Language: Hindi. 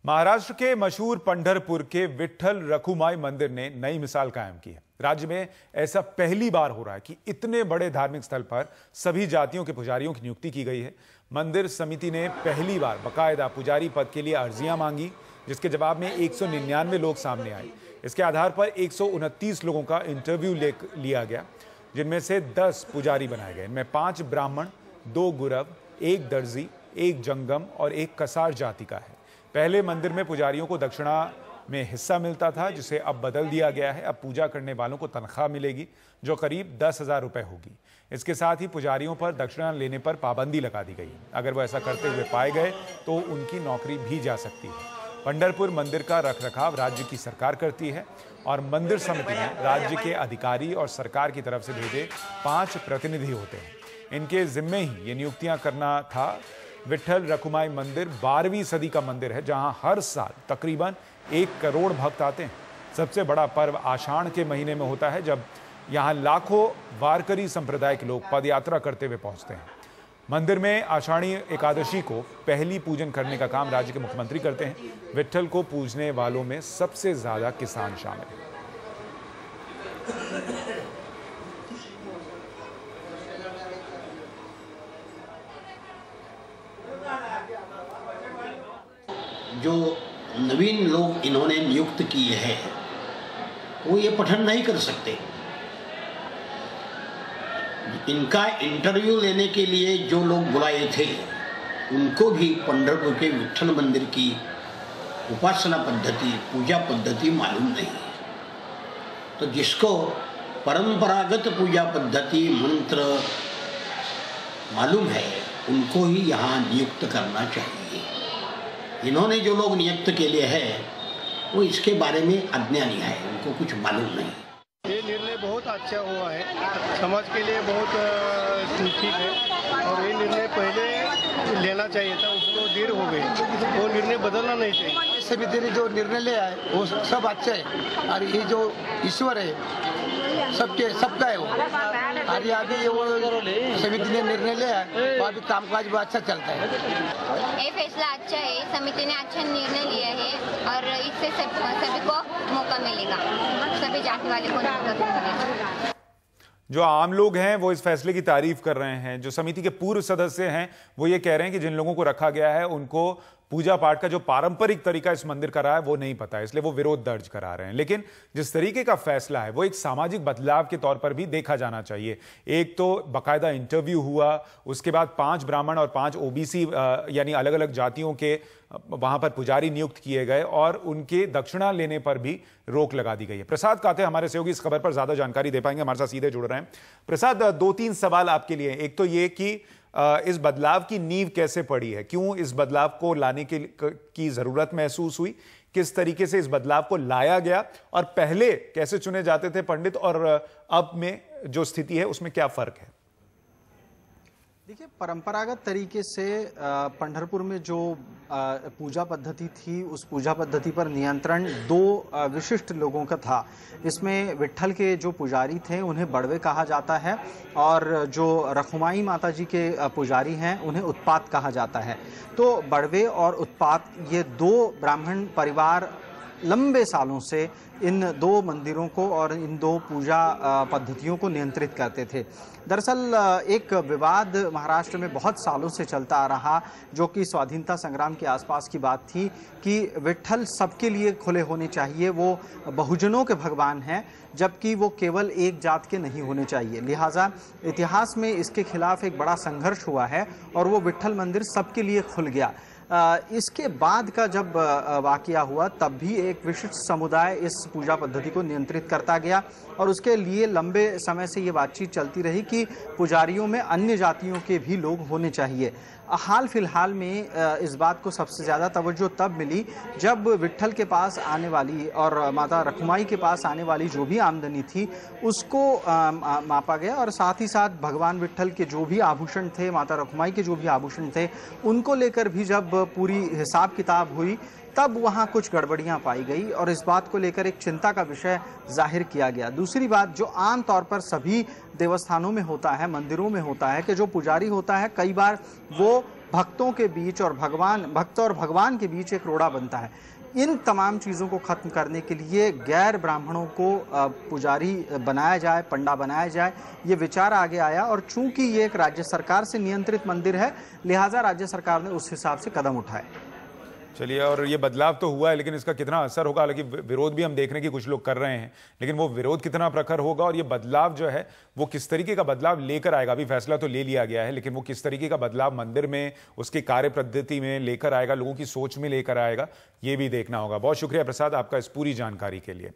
महाराष्ट्र के मशहूर पंढरपुर के विट्ठल रखुमाई मंदिर ने नई मिसाल कायम की है। राज्य में ऐसा पहली बार हो रहा है कि इतने बड़े धार्मिक स्थल पर सभी जातियों के पुजारियों की नियुक्ति की गई है। मंदिर समिति ने पहली बार बाकायदा पुजारी पद के लिए अर्जियां मांगी, जिसके जवाब में 199 लोग सामने आए। इसके आधार पर 129 लोगों का इंटरव्यू लिया गया, जिनमें से 10 पुजारी बनाए गए। इनमें 5 ब्राह्मण, 2 गुरव, 1 दर्जी, 1 जंगम और 1 कसार जाति का है। पहले मंदिर में पुजारियों को दक्षिणा में हिस्सा मिलता था, जिसे अब बदल दिया गया है। अब पूजा करने वालों को तनख्वाह मिलेगी, जो करीब 10,000 रुपए होगी। इसके साथ ही पुजारियों पर दक्षिणा लेने पर पाबंदी लगा दी गई है। अगर वो ऐसा करते हुए पाए गए तो उनकी नौकरी भी जा सकती है। पंढरपुर मंदिर का रखरखाव राज्य की सरकार करती है और मंदिर समिति में राज्य के अधिकारी और सरकार की तरफ से भेजे 5 प्रतिनिधि होते हैं। इनके जिम्मे ही ये नियुक्तियां करना था। विट्ठल रखुमाई मंदिर 12वीं सदी का मंदिर है, जहां हर साल तकरीबन 1 करोड़ भक्त आते हैं। सबसे बड़ा पर्व आषाढ़ के महीने में होता है, जब यहां लाखों वारकरी संप्रदाय के लोग पदयात्रा करते हुए पहुंचते हैं। मंदिर में आषाढ़ी एकादशी को पहली पूजन करने का काम राज्य के मुख्यमंत्री करते हैं। विट्ठल को पूजने वालों में सबसे ज्यादा किसान शामिल हैं। जो नवीन लोग इन्होंने नियुक्त किए हैं वो ये पठन नहीं कर सकते। इनका इंटरव्यू लेने के लिए जो लोग बुलाए थे उनको भी पंढरपुर के विट्ठल मंदिर की उपासना पद्धति, पूजा पद्धति मालूम नहीं है। तो जिसको परंपरागत पूजा पद्धति, मंत्र मालूम है, उनको ही यहाँ नियुक्त करना चाहिए। इन्होंने जो लोग नियुक्त के लिए है वो इसके बारे में अज्ञानी है, उनको कुछ मालूम नहीं। ये निर्णय बहुत अच्छा हुआ है, समाज के लिए बहुत ठीक है और ये निर्णय पहले लेना चाहिए था, उसको देर हो गई, वो निर्णय बदलना नहीं चाहिए। समिति ने जो निर्णय लिया है वो सब अच्छा है और ये जो ईश्वर है सबका है वो, और आगे ये वो समिति ने निर्णय लिया है वो अभी कामकाज भी अच्छा चलता है। ये फैसला अच्छा है, समिति ने अच्छा निर्णय लिया है और इससे सभी को मौका मिलेगा, सभी जाति वाले को मौका मिलेगा। जो आम लोग हैं वो इस फैसले की तारीफ कर रहे हैं। जो समिति के पूर्व सदस्य हैं वो ये कह रहे हैं कि जिन लोगों को रखा गया है उनको पूजा पाठ का जो पारंपरिक तरीका इस मंदिर का रहा है वो नहीं पता है, इसलिए वो विरोध दर्ज करा रहे हैं। लेकिन जिस तरीके का फैसला है वो एक सामाजिक बदलाव के तौर पर भी देखा जाना चाहिए। एक तो बाकायदा इंटरव्यू हुआ, उसके बाद 5 ब्राह्मण और 5 ओबीसी यानी अलग अलग जातियों के वहां पर पुजारी नियुक्त किए गए और उनके दक्षिणा लेने पर भी रोक लगा दी गई है। प्रसाद काते हमारे सहयोगी इस खबर पर ज्यादा जानकारी दे पाएंगे, हमारे साथ सीधे जुड़ रहे हैं। प्रसाद, 2-3 सवाल आपके लिए। एक तो ये कि इस बदलाव की नींव कैसे पड़ी है, क्यों इस बदलाव को लाने की जरूरत महसूस हुई, किस तरीके से इस बदलाव को लाया गया और पहले कैसे चुने जाते थे पंडित और अब में जो स्थिति है उसमें क्या फर्क है? देखिए, परंपरागत तरीके से पंढरपुर में जो पूजा पद्धति थी उस पूजा पद्धति पर नियंत्रण 2 विशिष्ट लोगों का था। इसमें विट्ठल के जो पुजारी थे उन्हें बड़वे कहा जाता है और जो रखुमाई माता जी के पुजारी हैं उन्हें उत्पात कहा जाता है। तो बड़वे और उत्पात ये 2 ब्राह्मण परिवार लंबे सालों से इन 2 मंदिरों को और इन 2 पूजा पद्धतियों को नियंत्रित करते थे। दरअसल एक विवाद महाराष्ट्र में बहुत सालों से चलता आ रहा, जो कि स्वाधीनता संग्राम के आसपास की बात थी कि विट्ठल सबके लिए खुले होने चाहिए, वो बहुजनों के भगवान हैं, जबकि वो केवल एक जात के नहीं होने चाहिए। लिहाजा इतिहास में इसके खिलाफ एक बड़ा संघर्ष हुआ है और वो विट्ठल मंदिर सबके लिए खुल गया। इसके बाद का जब वाकया हुआ तब भी एक विशिष्ट समुदाय इस पूजा पद्धति को नियंत्रित करता गया और उसके लिए लंबे समय से ये बातचीत चलती रही कि पुजारियों में अन्य जातियों के भी लोग होने चाहिए। हाल फिलहाल में इस बात को सबसे ज़्यादा तवज्जो तब मिली जब विट्ठल के पास आने वाली और माता रखुमाई के पास आने वाली जो भी आमदनी थी उसको मापा गया और साथ ही साथ भगवान विट्ठल के जो भी आभूषण थे, माता रखुमाई के जो भी आभूषण थे, उनको लेकर भी जब पूरी हिसाब किताब हुई तब वहाँ कुछ गड़बड़ियाँ पाई गई और इस बात को लेकर एक चिंता का विषय जाहिर किया गया। दूसरी बात, जो आम तौर पर सभी देवस्थानों में होता है, मंदिरों में होता है कि जो पुजारी होता है कई बार वो भक्तों के बीच और भक्त और भगवान के बीच एक रोड़ा बनता है। इन तमाम चीज़ों को खत्म करने के लिए गैर ब्राह्मणों को पुजारी बनाया जाए, पंडा बनाया जाए, ये विचार आगे आया। और चूंकि ये एक राज्य सरकार से नियंत्रित मंदिर है, लिहाजा राज्य सरकार ने उस हिसाब से कदम उठाए। चलिए, और ये बदलाव तो हुआ है, लेकिन इसका कितना असर होगा, हालांकि विरोध भी हम देख रहे हैं कि कुछ लोग कर रहे हैं, लेकिन वो विरोध कितना प्रखर होगा और ये बदलाव जो है वो किस तरीके का बदलाव लेकर आएगा। अभी फैसला तो ले लिया गया है, लेकिन वो किस तरीके का बदलाव मंदिर में, उसकी कार्य पद्धति में लेकर आएगा, लोगों की सोच में लेकर आएगा, ये भी देखना होगा। बहुत शुक्रिया प्रसाद आपका इस पूरी जानकारी के लिए।